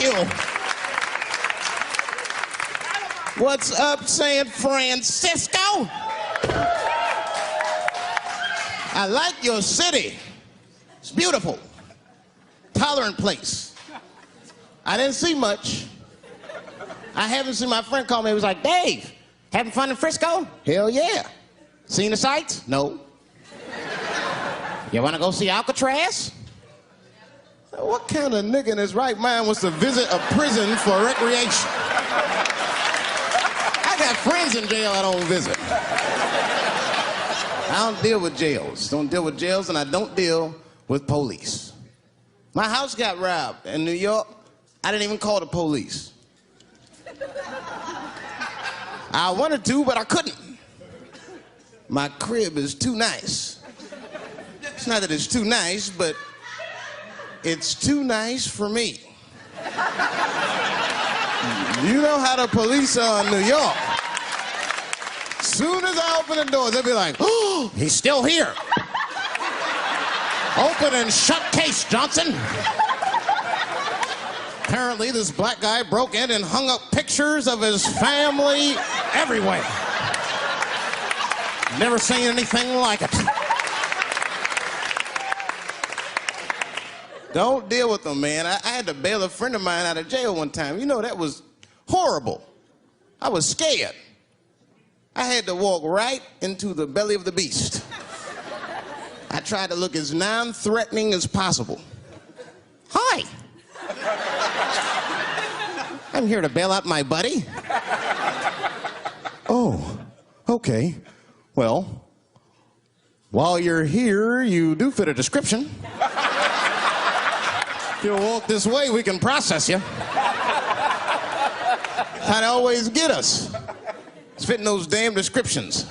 you. What's up, San Francisco? I like your city. It's beautiful. Tolerant place. I didn't see much. I haven't seen my friend call me. He was like, Dave, having fun in Frisco? Hell yeah. Seen the sights? No. You want to go see Alcatraz? What kind of nigga in his right mind wants to visit a prison for recreation? I got friends in jail I don't visit. I don't deal with jails. Don't deal with jails, and I don't deal with police. My house got robbed in New York. I didn't even call the police. I wanted to, but I couldn't. My crib is too nice. It's not that it's too nice, but it's too nice for me. You know how the police are in New York. Soon as I open the doors, they'll be like, oh, he's still here. Open and shut case, Johnson. Apparently, this black guy broke in and hung up pictures of his family everywhere. Never seen anything like it. Don't deal with them, man. I had to bail a friend of mine out of jail one time. You know, that was horrible. I was scared. I had to walk right into the belly of the beast. I tried to look as non-threatening as possible. Hi. I'm here to bail out my buddy. Oh, okay. Well, while you're here, you do fit a description. If you'll walk this way, we can process you. How'd they always get us? It's fitting those damn descriptions.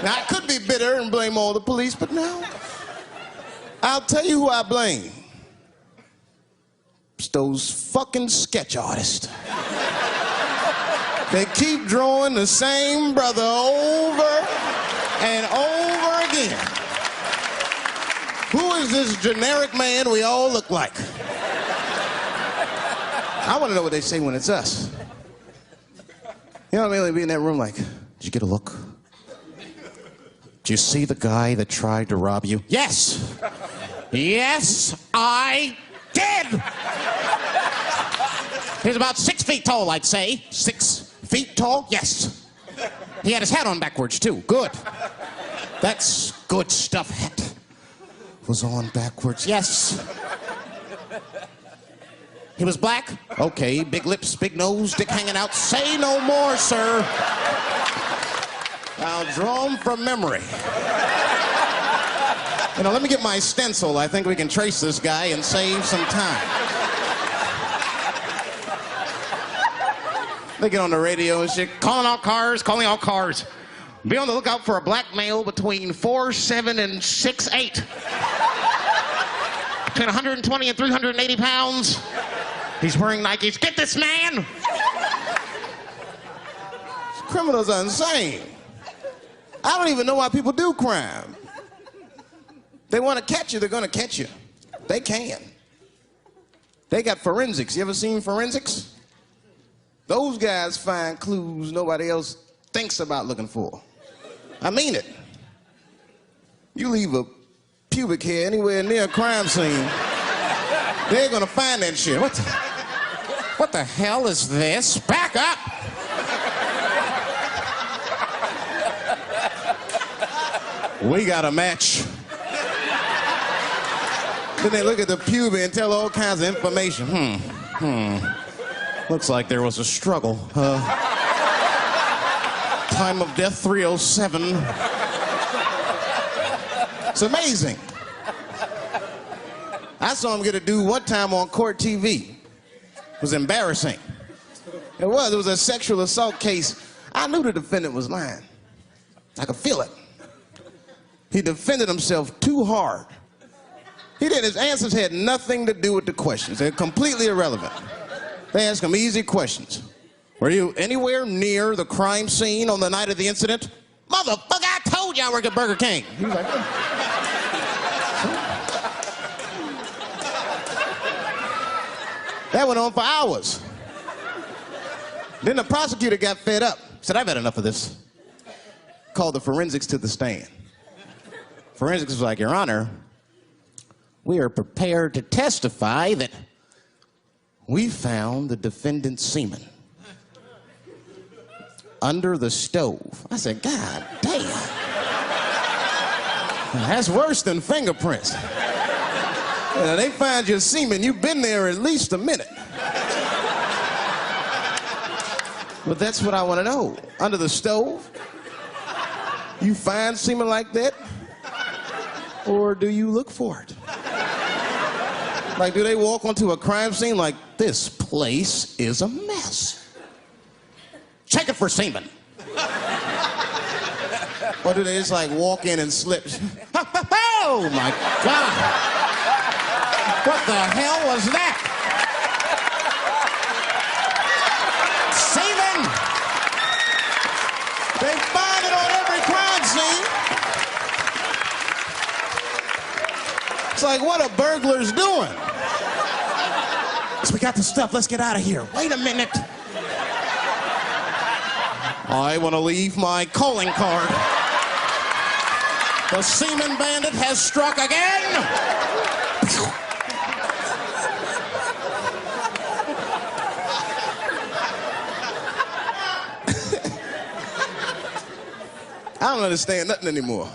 Now, I could be bitter and blame all the police, but no. I'll tell you who I blame. It's those fucking sketch artists. They keep drawing the same brother over and over again. Who is this generic man we all look like? I want to know what they say when it's us. You know what I mean? They'd be in that room like, did you get a look? Did you see the guy that tried to rob you? Yes! Yes, I did! He's about 6 feet tall, I'd say. 6 feet tall? Yes. He had his hat on backwards, too. Good. That's good stuff. Hat was on backwards. Yes. He was black? Okay. Big lips, big nose, dick hanging out. Say no more, sir. I'll draw him from memory. You know, let me get my stencil. I think we can trace this guy and save some time. They get on the radio and shit, calling all cars. Be on the lookout for a black male between 4'7" and 6'8". Between 120 and 380 pounds. He's wearing Nikes. Get this man! Criminals are insane. I don't even know why people do crime. They want to catch you, they're going to catch you. They can. They got forensics. You ever seen forensics? Those guys find clues nobody else thinks about looking for. I mean it. You leave a pubic hair anywhere near a crime scene, they're going to find that shit. What the hell is this? Back up! We got a match. Then they look at the pubis and tell all kinds of information. Looks like there was a struggle. Time of death 307. It's amazing. I saw him get a dude one time on court TV. It was embarrassing. It was a sexual assault case. I knew the defendant was lying. I could feel it. He defended himself too hard. He did. His answers had nothing to do with the questions. They're completely irrelevant. They asked him easy questions. Were you anywhere near the crime scene on the night of the incident? Motherfucker, I told you I worked at Burger King. He was like, That went on for hours. Then the prosecutor got fed up. Said, I've had enough of this. Called the forensics to the stand. Forensics was like, Your Honor, we are prepared to testify that we found the defendant's semen under the stove. I said, God damn. That's worse than fingerprints. They find your semen, you've been there at least a minute. But that's what I want to know. Under the stove? You find semen like that? Or do you look for it? Like, do they walk onto a crime scene like, this place is a mess? Check it for semen. Or do they just like walk in and slip? Oh my God! What the hell was that? Semen! They find it on every crime scene. It's like, what are burglars doing? So we got the stuff, let's get out of here. Wait a minute. I want to leave my calling card. The semen bandit has struck again. I don't understand nothing anymore.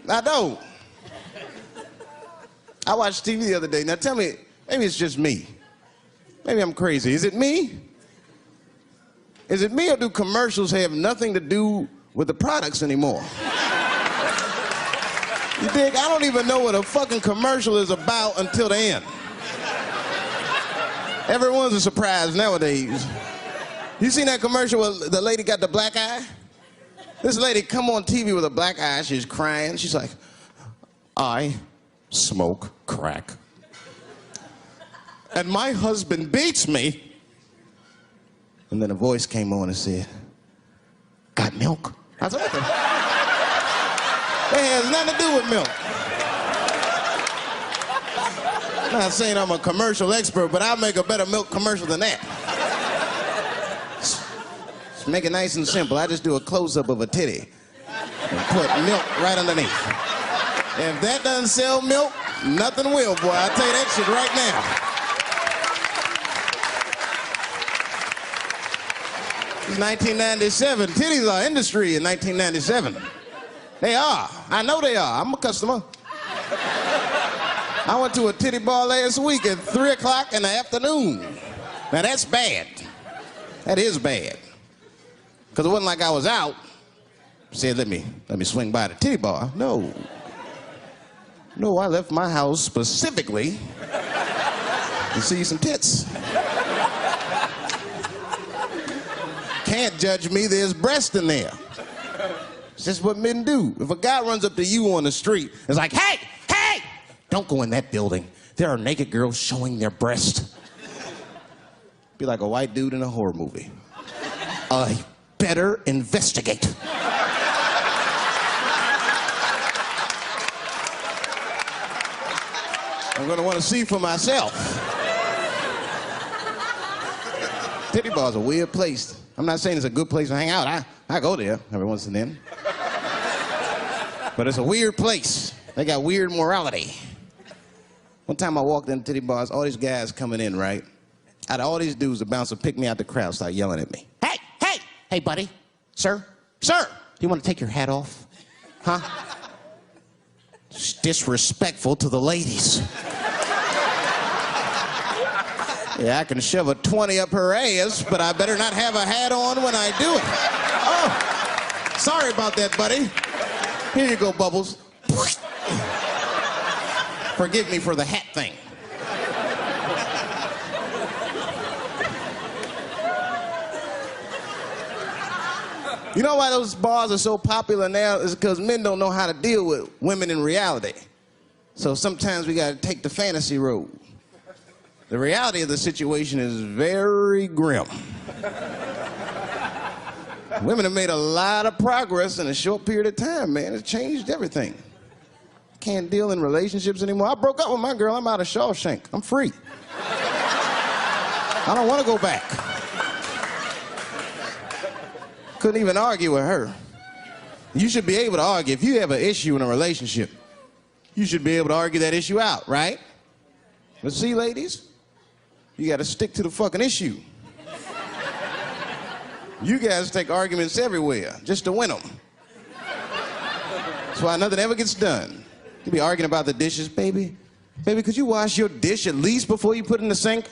I don't. I watched TV the other day. Now tell me, maybe it's just me. Maybe I'm crazy. Is it me? Is it me, or do commercials have nothing to do with the products anymore? You dig? I don't even know what a fucking commercial is about until the end. Everyone's a surprise nowadays. You seen that commercial where the lady got the black eye? This lady come on TV with a black eye, she's crying. She's like, I smoke crack. And my husband beats me. And then a voice came on and said, got milk? I said, what the? That has nothing to do with milk. I'm not saying I'm a commercial expert, but I'll make a better milk commercial than that. Just make it nice and simple. I just do a close-up of a titty and put milk right underneath. If that doesn't sell milk, nothing will, boy. I'll tell you that shit right now. It's 1997. Titties are industry in 1997. They are. I know they are. I'm a customer. I went to a titty bar last week at 3 o'clock in the afternoon. Now that's bad. That is bad. Because it wasn't like I was out. Said, let me swing by the titty bar. No. No, I left my house specifically to see some tits. Can't judge me, there's breast in there. It's just what men do. If a guy runs up to you on the street, it's like, hey, hey, don't go in that building. There are naked girls showing their breast. Be like a white dude in a horror movie. I better investigate. I'm gonna want to see for myself. Titty bar's a weird place. I'm not saying it's a good place to hang out. I go there every once and then. But it's a weird place. They got weird morality. One time I walked in titty bars, all these guys coming in, right? Out of all these dudes, the bouncer picked me out the crowd, started yelling at me. Hey, hey, hey, buddy, sir, do you want to take your hat off? Huh? It's disrespectful to the ladies. Yeah, I can shove a 20 up her ass, but I better not have a hat on when I do it. Oh, sorry about that, buddy. Here you go, Bubbles. Forgive me for the hat thing. You know why those bars are so popular now? Is because men don't know how to deal with women in reality. So sometimes we gotta take the fantasy road. The reality of the situation is very grim. Women have made a lot of progress in a short period of time, man. It's changed everything. can't deal in relationships anymore. I broke up with my girl. I'm out of Shawshank. I'm free. I don't want to go back. Couldn't even argue with her. You should be able to argue. If you have an issue in a relationship, you should be able to argue that issue out, right? But see, ladies, you got to stick to the fucking issue. You guys take arguments everywhere just to win them. That's why nothing ever gets done. You be arguing about the dishes, baby. Baby, could you wash your dish at least before you put it in the sink?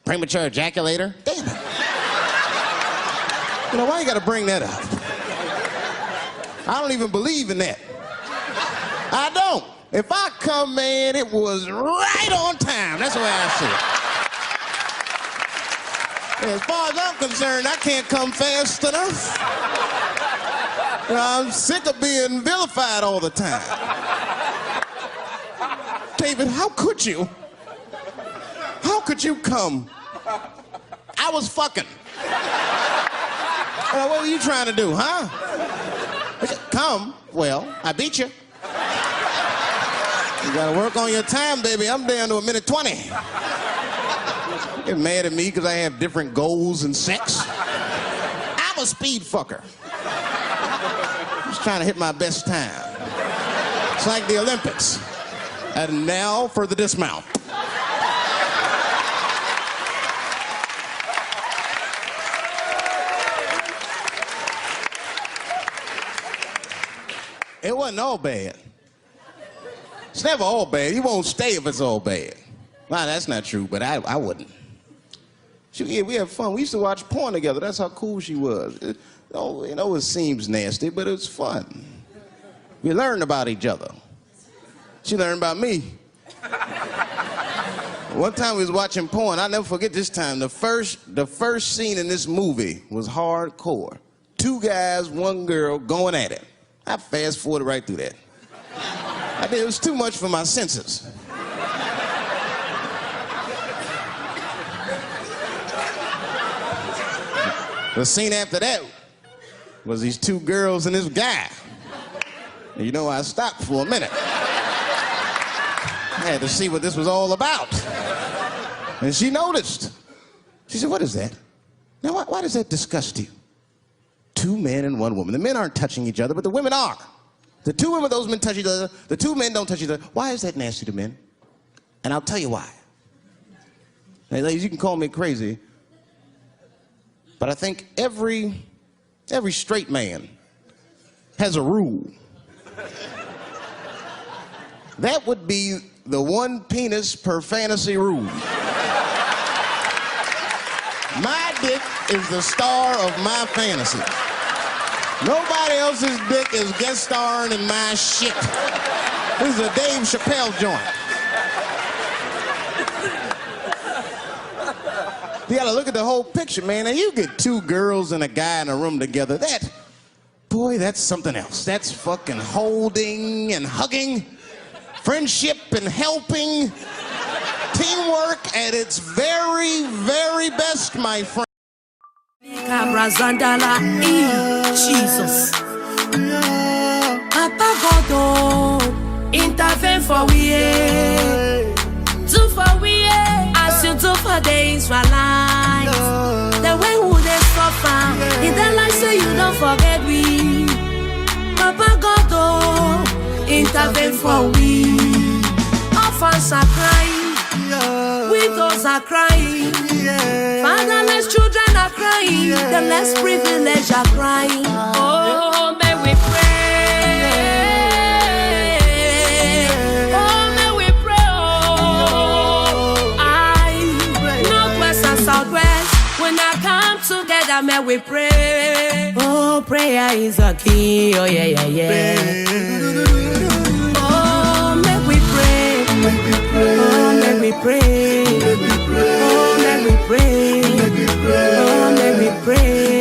Premature ejaculator? Damn it. You know, why you gotta bring that up? I don't even believe in that. I don't. If I come, man, it was right on time. That's the way I see it. As far as I'm concerned, I can't come fast enough. You know, I'm sick of being vilified all the time. David, how could you? How could you come? I was fucking. What were you trying to do, huh? Come. Well, I beat you. You gotta work on your time, baby. I'm down to a minute 20. Get mad at me because I have different goals in sex. I'm a speed fucker. Just trying to hit my best time. It's like the Olympics. And now for the dismount. It wasn't all bad. It's never all bad. You won't stay if it's all bad. Well, that's not true, but I wouldn't. Yeah, we had fun. We used to watch porn together. That's how cool she was. You know, it seems nasty, but it's fun. We learned about each other. She learned about me. One time we was watching porn. I'll never forget this time. The first scene in this movie was hardcore. 2 guys, 1 girl going at it. I fast-forwarded right through that. It was too much for my senses. The scene after that was these 2 girls and this guy. And you know, I stopped for a minute. I had to see what this was all about. And she noticed. She said, "What is that? Now, why does that disgust you? 2 men and 1 woman. The men aren't touching each other, but the women are. The 2 women, those men touch each other. The 2 men don't touch each other. Why is that nasty to men? And I'll tell you why. Hey, ladies, you can call me crazy, but I think every straight man has a rule. That would be the 1 penis per fantasy rule. My dick is the star of my fantasy. Nobody else's dick is guest starring in my shit. This is a Dave Chappelle joint. You gotta look at the whole picture, man. And you get 2 girls and a guy in a room together. That's something else. That's fucking holding and hugging, friendship and helping, teamwork at its very, very best, my friend. Jesus. Papa God, intervene for we, do for we, as you do for the Israelites. The way who they suffer, in their life say you don't forget we. Papa God, intervene for we. Orphans are crying, widows are crying, fatherless children are crying, the less privileged are crying. Oh, may we pray. Oh, may we pray. Oh, Northwest and Southwest, when I come together, may we pray. Oh, prayer is a key. Oh, yeah, yeah, yeah. Oh, may we pray. Oh, may we pray. Oh, may we pray. Oh, may we pray.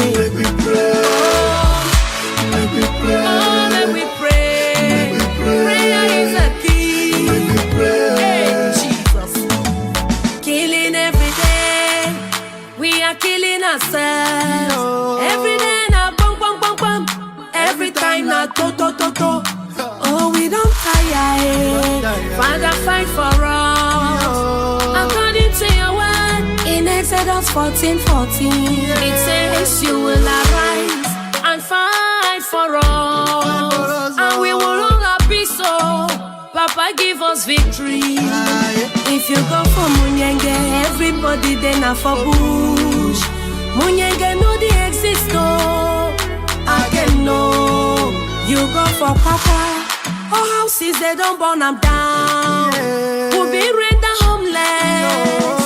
Oh, may we pray. Prayer is a key. Hey, Jesus. Killing every day. We are killing ourselves. Every day now, bum, bum, bum, bum. Every time now, to. Oh, we don't 14:14. It says you will arise and fight for us, and we will all be so. Papa give us victory. If you go for Munyenge, everybody then are for bush. Munyenge know the exist, oh, I can know. You go for Papa, all houses they don't burn them down. We'll be render homeless.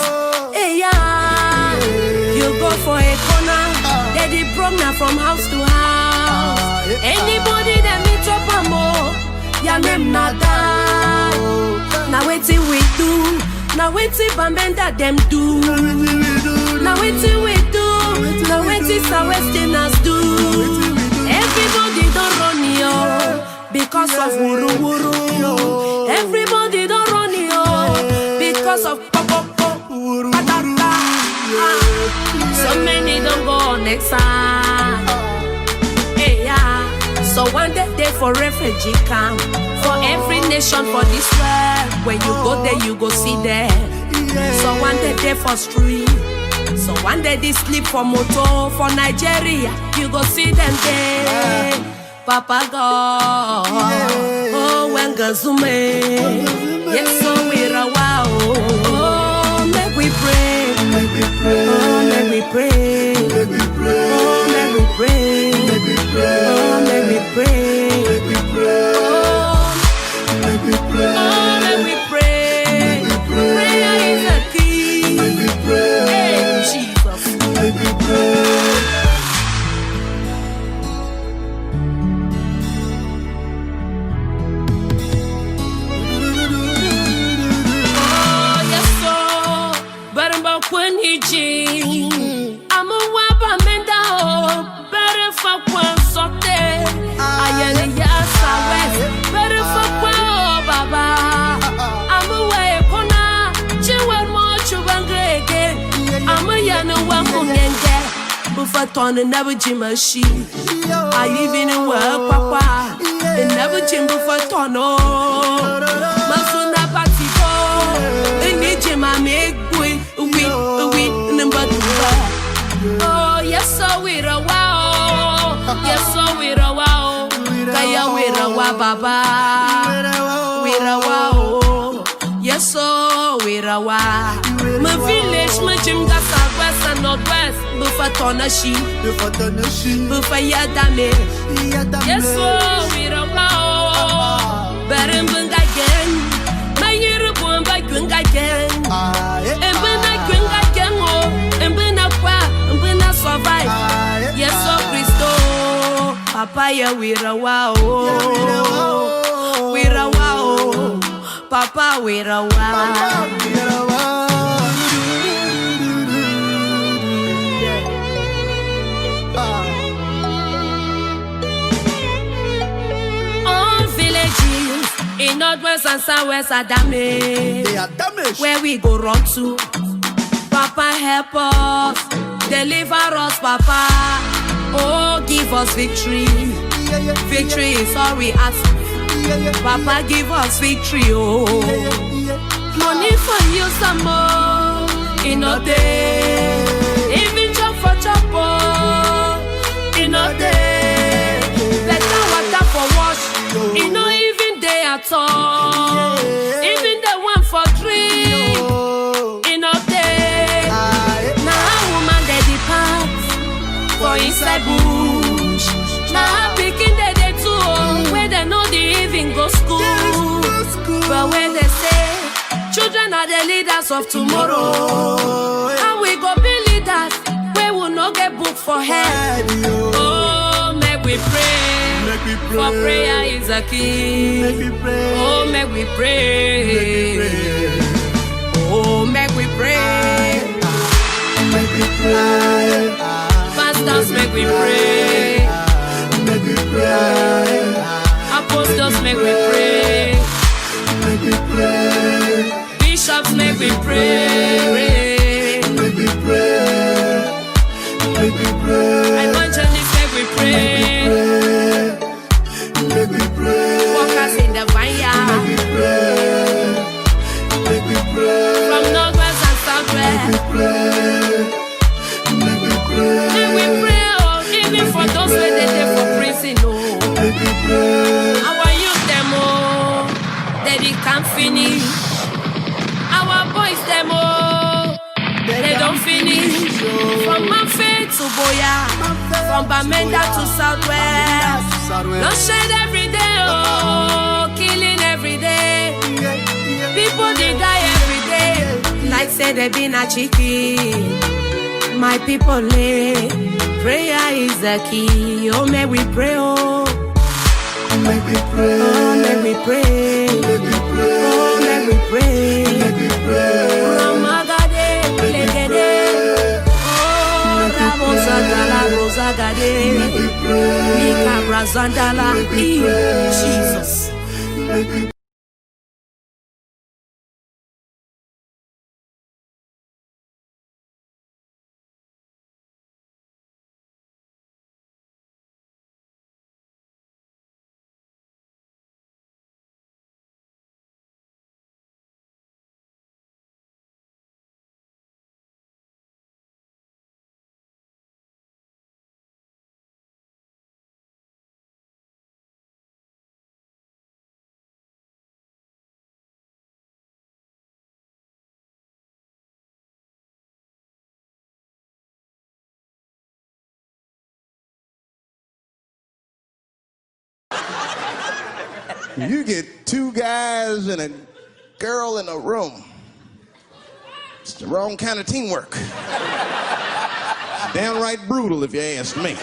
Hey, yeah. You go for a corner, they did program from house to house. Anybody that meet up a more, your name not die. Now wait till we do. Now wait till Bambenda them do. Now wait till we do. Now wait till Westerners do. Everybody don't run yo because of wuru wuru. Everybody don't run yo because of pop. So many don't go next time. Hey, yeah. So one day for refugee camp, for every nation for this world. When you go there, you go see them. So one day for street. So one day they sleep for motor for Nigeria. You go see them there. Papa God, oh when Gazume, yes so we're a wow. Oh make we pray, oh make we pray, oh make we pray, oh make we pray, oh make we pray. Prayer is a key. Hey Jesus. I'm a wapa menda ho, better for one sote. I am a yasa west, better for one baba. I'm a way pona, chiwan more chubangrege. I'm a yana wamunenge, buffaton and never jimashi. I even in work, papa, and never jim buffatono. Masuna patiko, and nijima make boy. Oh, yes, so we're a wow. Yes, so we're a wow. Kaya we're a wow, baba. We're a wow. Yes, so we're a wow. My village, my gym got southwest and northwest. Bufatona she, Bufayadame. Yes, so we're a wow. Berenbung again. My year born by Gung again. And when I Gung again, and when I survive. Yes, so Christo. Papa, we're a wow. We're a wow. Papa, we're a wow. All villages in northwest and southwest are damaged. They are damaged. Where we go run to? Papa, help us. Deliver us, Papa. Oh, give us victory. Victory is all we ask. Papa, give us victory. Oh, money for you some more. In a day, even job for chopper. In a day, better water for wash. In no even day at all. Even the one for drink. In a day, now woman they depart for inside bush. Now picking they too, where they know they even go school. But when they say children are the leaders of tomorrow, and we go be leaders, we will not get booked for head. Oh, make we pray, for prayer is a key. Oh, make we pray. Oh, make we pray. Pastors, make we pray. Apostles, make we pray. Bishops, make we pray. Evangelists, make we pray. Workers in the vineyard. From northwest and southwest. where they there for prison, oh. Our youth them, oh, they can't finish. Our boys them, oh, they don't finish. From Manfred to Boya, from Bamenda to Southwest, bloodshed every day, oh, killing every day. People they die every day, like say they been a chicken. My people lay, prayer is the key. Oh, may we pray, oh. Make me pray. Oh, make me pray. Make me pray. Oh, make me pray. Make me pray. Ramagade, legede. Oh, Ramosagala, Rosagade. Make me pray. Mika Brazandala. Jesus. Make me You get two guys and a girl in a room. It's the wrong kind of teamwork. Downright brutal, if you ask me.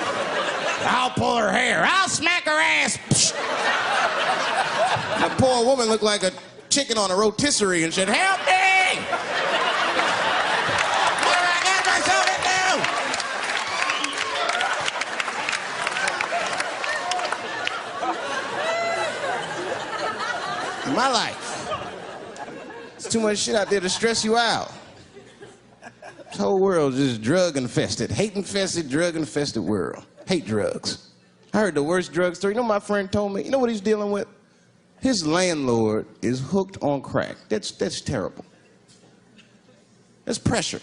I'll pull her hair. I'll smack her ass. That poor woman looked like a chicken on a rotisserie and said, "Help me! What do I got myself into?" In my life, there's too much shit out there to stress you out. This whole world is just drug-infested, hate-infested, drug-infested world. Hate drugs. I heard the worst drug story. You know what my friend told me? You know what he's dealing with? His landlord is hooked on crack. That's terrible. That's pressure.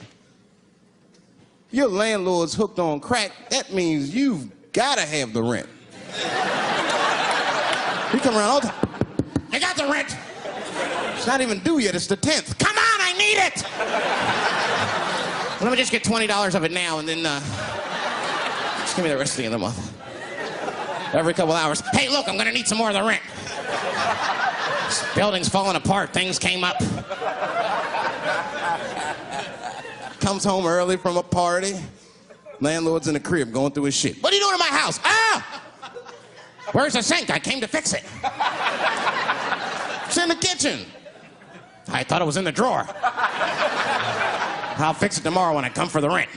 Your landlord's hooked on crack, that means you've got to have the rent. He come around all the time. I got the rent. It's not even due yet, it's the 10th. Come on, I need it! Let me just get $20 of it now and then just give me the rest of the end of the month. Every couple hours, hey, look, I'm gonna need some more of the rent. This building's falling apart, things came up. Comes home early from a party. Landlord's in the crib going through his shit. What are you doing in my house? Ah! Where's the sink? I came to fix it. It's in the kitchen. I thought it was in the drawer. I'll fix it tomorrow when I come for the rent.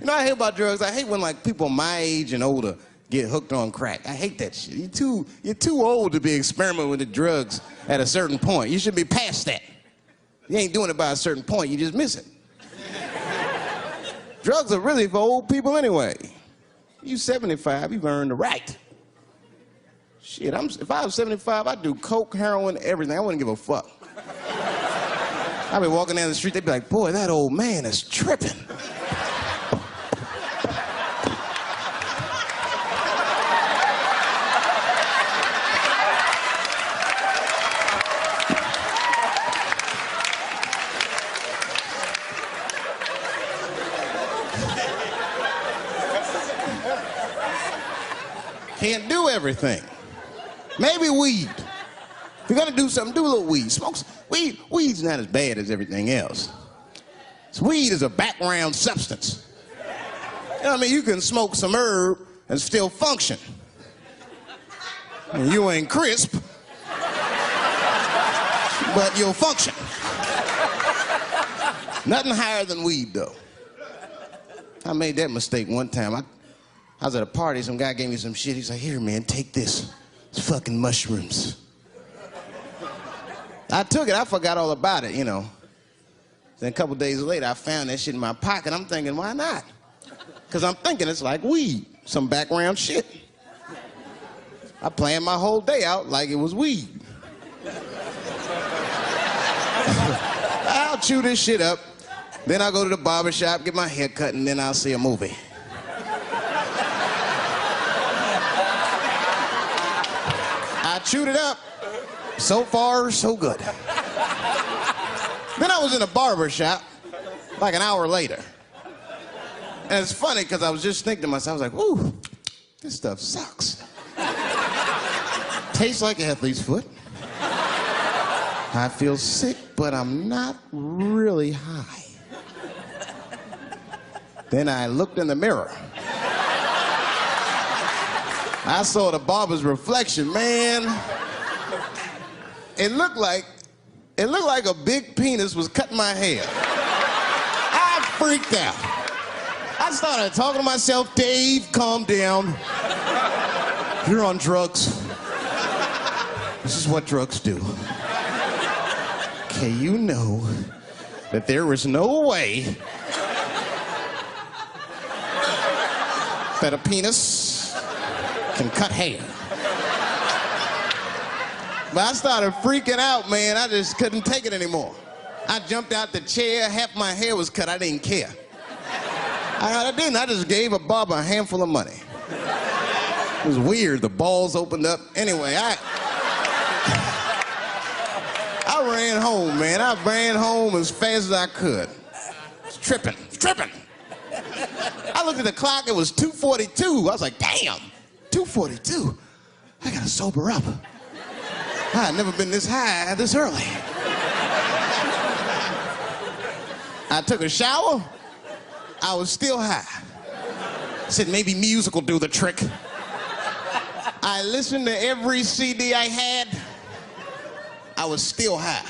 You know, I hate about drugs. I hate when like people my age and older get hooked on crack. I hate that shit. You're too old to be experimenting with the drugs at a certain point. You should be past that. You ain't doing it by a certain point. You just miss it. Drugs are really for old people anyway. You 75, you've earned the right. Shit, if I was 75, I'd do coke, heroin, everything. I wouldn't give a fuck. I'd be walking down the street, they'd be like, boy, that old man is tripping. Can't do everything. Maybe weed. If you're gonna do something, do a little weed. Smoke some. Weed's not as bad as everything else. So weed is a background substance. You know what I mean? You can smoke some herb and still function. And you ain't crisp, but you'll function. Nothing higher than weed, though. I made that mistake one time. I was at a party, some guy gave me some shit. He's like, here, man, take this. It's fucking mushrooms. I took it, I forgot all about it, you know. Then a couple days later, I found that shit in my pocket. I'm thinking, why not? Because I'm thinking it's like weed, some background shit. I planned my whole day out like it was weed. I'll chew this shit up. Then I'll go to the barber shop, get my hair cut, and then I'll see a movie. I chewed it up. So far, so good. Then I was in a barber shop like an hour later. And it's funny because I was just thinking to myself, I was like, ooh, this stuff sucks. Tastes like athlete's foot. I feel sick, but I'm not really high. Then I looked in the mirror. I saw the barber's reflection, man. It looked like a big penis was cutting my hair. I freaked out. I started talking to myself, Dave, calm down. You're on drugs. This is what drugs do. Okay, you know that there is no way that a penis can cut hair. But I started freaking out, man. I just couldn't take it anymore. I jumped out the chair, half my hair was cut, I didn't care. I didn't, I just gave a barber a handful of money. It was weird, the balls opened up. Anyway, I ran home, man. I ran home as fast as I could. It's tripping. I looked at the clock, it was 2:42. I was like, damn, 2:42. I gotta sober up. I had never been this high this early. I took a shower. I was still high. I said maybe music will do the trick. I listened to every CD I had. I was still high.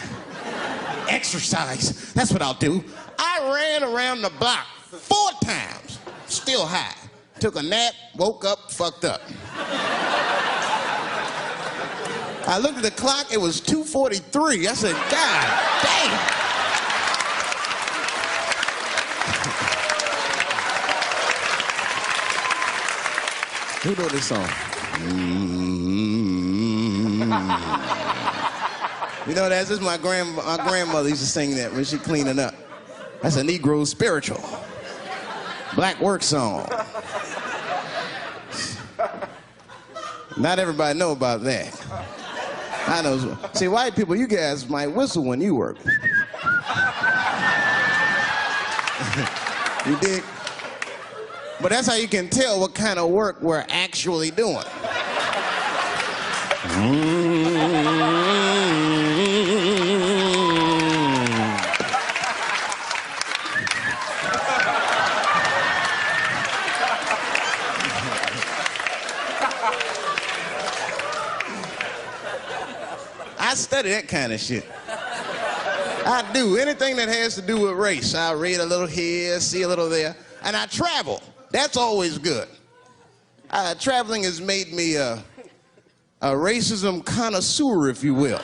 Exercise, that's what I'll do. I ran around the block 4 times, still high. Took a nap, woke up, fucked up. I looked at the clock, it was 2:43. I said, God damn. Who wrote this song? You know, this is my grandmother used to sing that when she cleaning up. That's a Negro spiritual. Black work song. Not everybody know about that. I know. See, white people, you guys might whistle when you work. You dig? But that's how you can tell what kind of work we're actually doing. I study that kind of shit. I do. Anything that has to do with race. I read a little here, see a little there. And I travel. That's always good. Traveling has made me a racism connoisseur, if you will.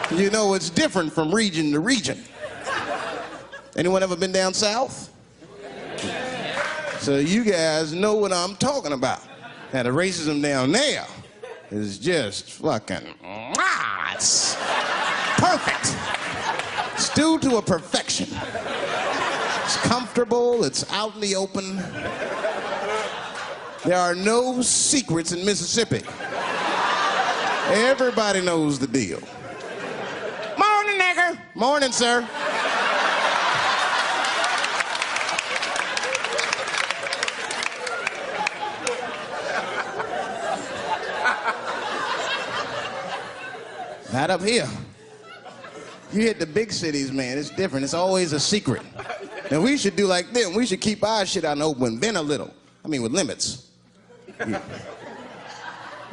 You know, it's different from region to region. Anyone ever been down south? So you guys know what I'm talking about. Now, the racism down there is just fucking, it's perfect. It's due to a perfection. It's comfortable, it's out in the open. There are no secrets in Mississippi. Everybody knows the deal. Morning, nigger. Morning, sir. Not up here. You hit the big cities, man, it's different. It's always a secret. Now, we should do like them. We should keep our shit out in the open, then a little. I mean, with limits.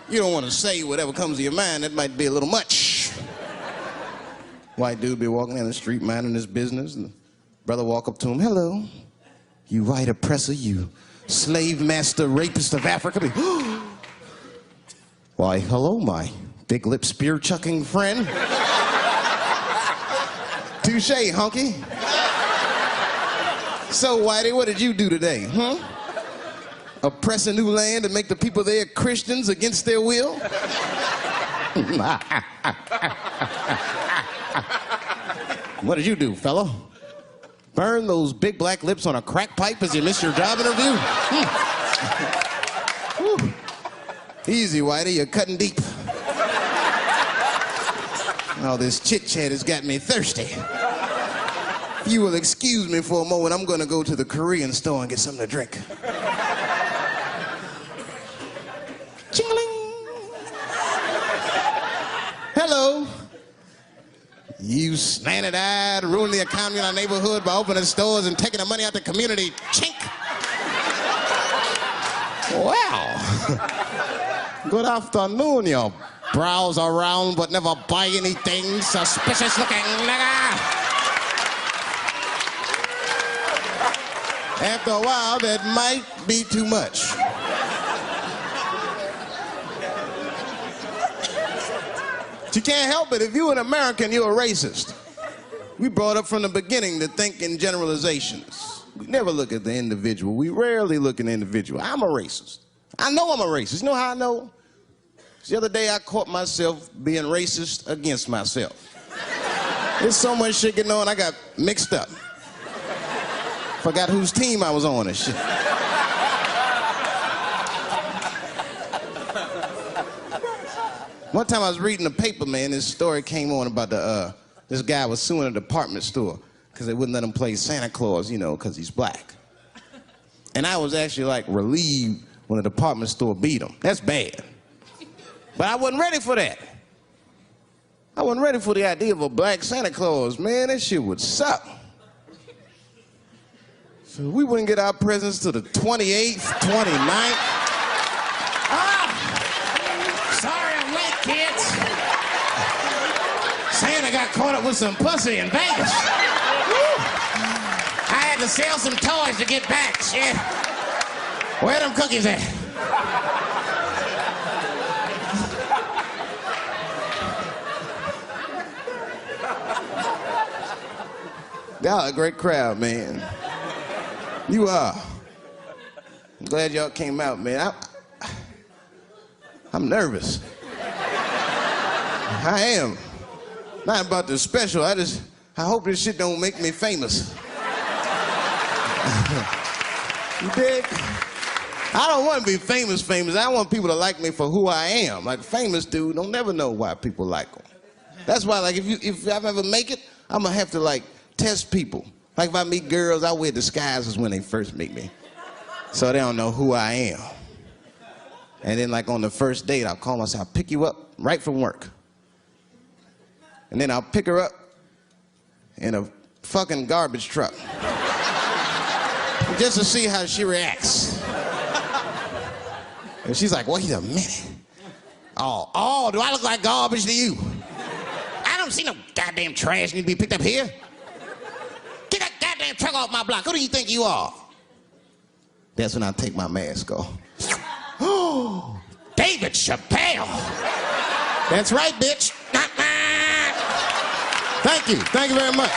You don't want to say whatever comes to your mind. That might be a little much. White dude be walking down the street minding his business, and the brother walk up to him, hello, you white oppressor, you slave master rapist of Africa. Why, hello, my big lip spear chucking friend. Touche, hunky. So, Whitey, what did you do today, huh? Oppress a new land and make the people there Christians against their will? What did you do, fellow? Burn those big black lips on a crack pipe as you miss your job interview? Whew. Easy, Whitey, you're cutting deep. All this chit-chat has got me thirsty. If you will excuse me for a moment, I'm gonna go to the Korean store and get something to drink. Ching-a-ling. Hello. You slanted-eyed, ruining the economy in our neighborhood by opening stores and taking the money out the community. Chink. Wow. Good afternoon, you browse around but never buy anything. Suspicious looking nigga. After a while, that might be too much. You can't help it. If you're an American, you're a racist. We brought up from the beginning to think in generalizations. We never look at the individual. We rarely look at the individual. I'm a racist. I know I'm a racist. You know how I know? The other day I caught myself being racist against myself. There's so much shit going on, I got mixed up. Forgot whose team I was on and shit. One time I was reading the paper, man, this story came on about this guy was suing a department store because they wouldn't let him play Santa Claus, you know, because he's black. And I was actually like relieved when the department store beat him. That's bad. But I wasn't ready for that. I wasn't ready for the idea of a black Santa Claus, man. That shit would suck. So we wouldn't get our presents till the 28th, 29th. Kids. Santa got caught up with some pussy in Vegas. I had to sell some toys to get back, shit. Where them cookies at? Y'all a great crowd, man. You are. I'm glad y'all came out, man. I'm nervous. I am. Not about the special. I hope this shit don't make me famous. You dig? I don't want to be famous. I want people to like me for who I am. Like famous dude, don't never know why people like them. That's why, like, if I ever make it, I'm gonna have to like test people. Like if I meet girls, I wear disguises when they first meet me, so they don't know who I am. And then, like on the first date, I'll call myself, I'll pick you up right from work. And then I'll pick her up in a fucking garbage truck. Just to see how she reacts. And she's like, wait a minute. Oh, do I look like garbage to you? I don't see no goddamn trash need to be picked up here. Get that goddamn truck off my block. Who do you think you are? That's when I take my mask off. Oh, David Chappelle. That's right, bitch. Thank you very much.